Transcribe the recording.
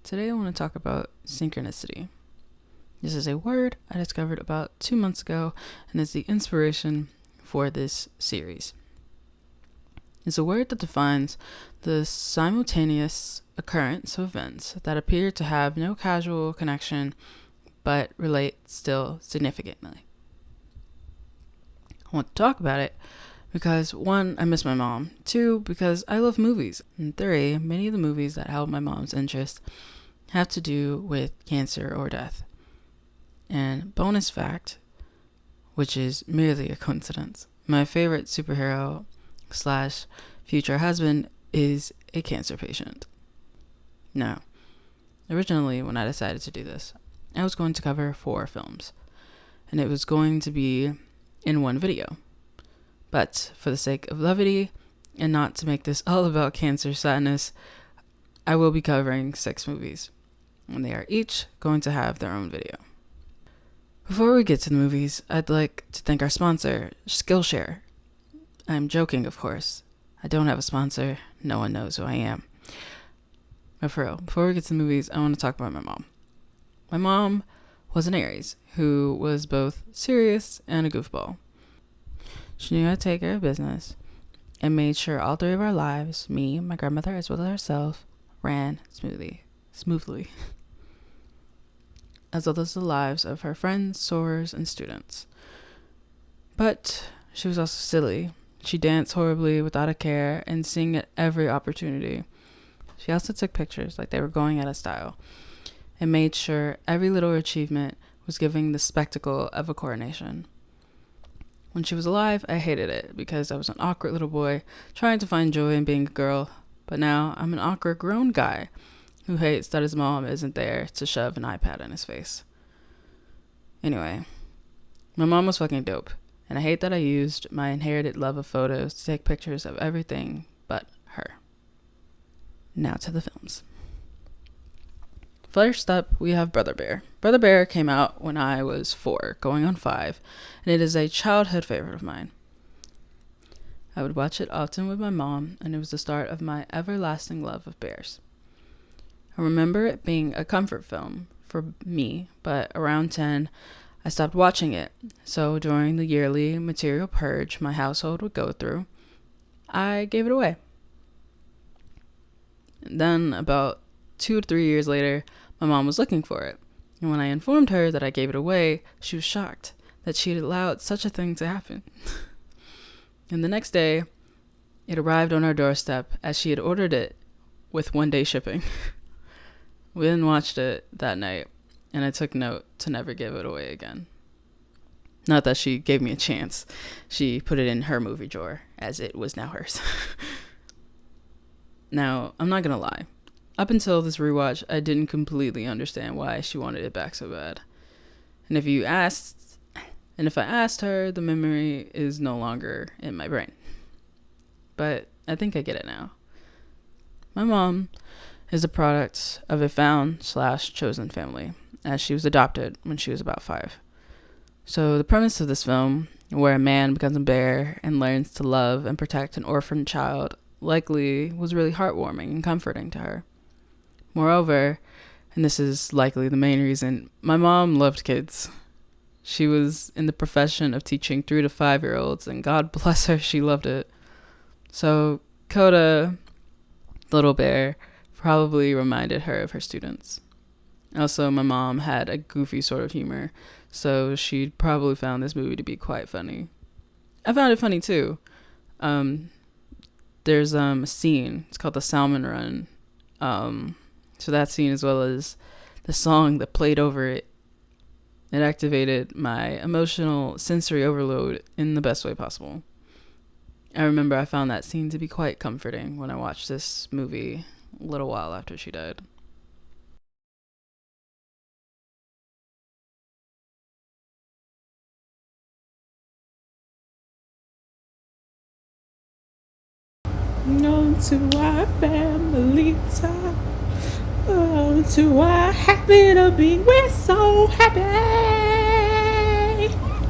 Today I want to talk about synchronicity. This is a word I discovered about 2 months ago and is the inspiration for this series. It's a word that defines the simultaneous occurrence of events that appear to have no causal connection but relate still significantly. I want to talk about it because 1, I miss my mom, 2, because I love movies, and 3, many of the movies that held my mom's interest have to do with cancer or death. And bonus fact, which is merely a coincidence, my favorite superhero / future husband is a cancer patient. Now, originally when I decided to do this, I was going to cover 4 films, and it was going to be in one video. But for the sake of levity, and not to make this all about cancer sadness, I will be covering 6 movies, and they are each going to have their own video. Before we get to the movies, I'd like to thank our sponsor, Skillshare. I'm joking, of course. I don't have a sponsor. No one knows who I am. But for real, before we get to the movies, I want to talk about my mom. My mom was an Aries who was both serious and a goofball. She knew how to take care of business and made sure all 3 of our lives, me, my grandmother, as well as herself, ran smoothly. As well as the lives of her friends, sorors, and students. But she was also silly. She danced horribly without a care and sang at every opportunity. She also took pictures like they were going out of style and made sure every little achievement was giving the spectacle of a coronation. When she was alive, I hated it because I was an awkward little boy trying to find joy in being a girl, but now I'm an awkward grown guy who hates that his mom isn't there to shove an iPad in his face. Anyway, my mom was fucking dope, and I hate that I used my inherited love of photos to take pictures of everything but her. Now to the films. First up, we have Brother Bear. Brother Bear came out when I was 4, going on 5, and it is a childhood favorite of mine. I would watch it often with my mom, and it was the start of my everlasting love of bears. I remember it being a comfort film for me, but around 10, I stopped watching it. So during the yearly material purge my household would go through, I gave it away. And then about 2 to 3 years later, my mom was looking for it. And when I informed her that I gave it away, she was shocked that she had allowed such a thing to happen. And the next day, it arrived on our doorstep as she had ordered it with 1-day shipping. We then watched it that night, and I took note to never give it away again. Not that she gave me a chance. She put it in her movie drawer, as it was now hers. Now, I'm not gonna lie. Up until this rewatch, I didn't completely understand why she wanted it back so bad. And if I asked her, the memory is no longer in my brain. But I think I get it now. My mom is a product of a found/chosen family, as she was adopted when she was about 5. So the premise of this film, where a man becomes a bear and learns to love and protect an orphan child, likely was really heartwarming and comforting to her. Moreover, and this is likely the main reason, my mom loved kids. She was in the profession of teaching 3 to 5-year-olds, and God bless her, she loved it. So Coda, little bear, probably reminded her of her students. Also, my mom had a goofy sort of humor, so she probably found this movie to be quite funny. I found it funny too. There's a scene, it's called the Salmon Run. So that scene, as well as the song that played over it, it activated my emotional sensory overload in the best way possible. I remember I found that scene to be quite comforting when I watched this movie a little while after she died. On to our family time. On to our happy to be. We're so happy.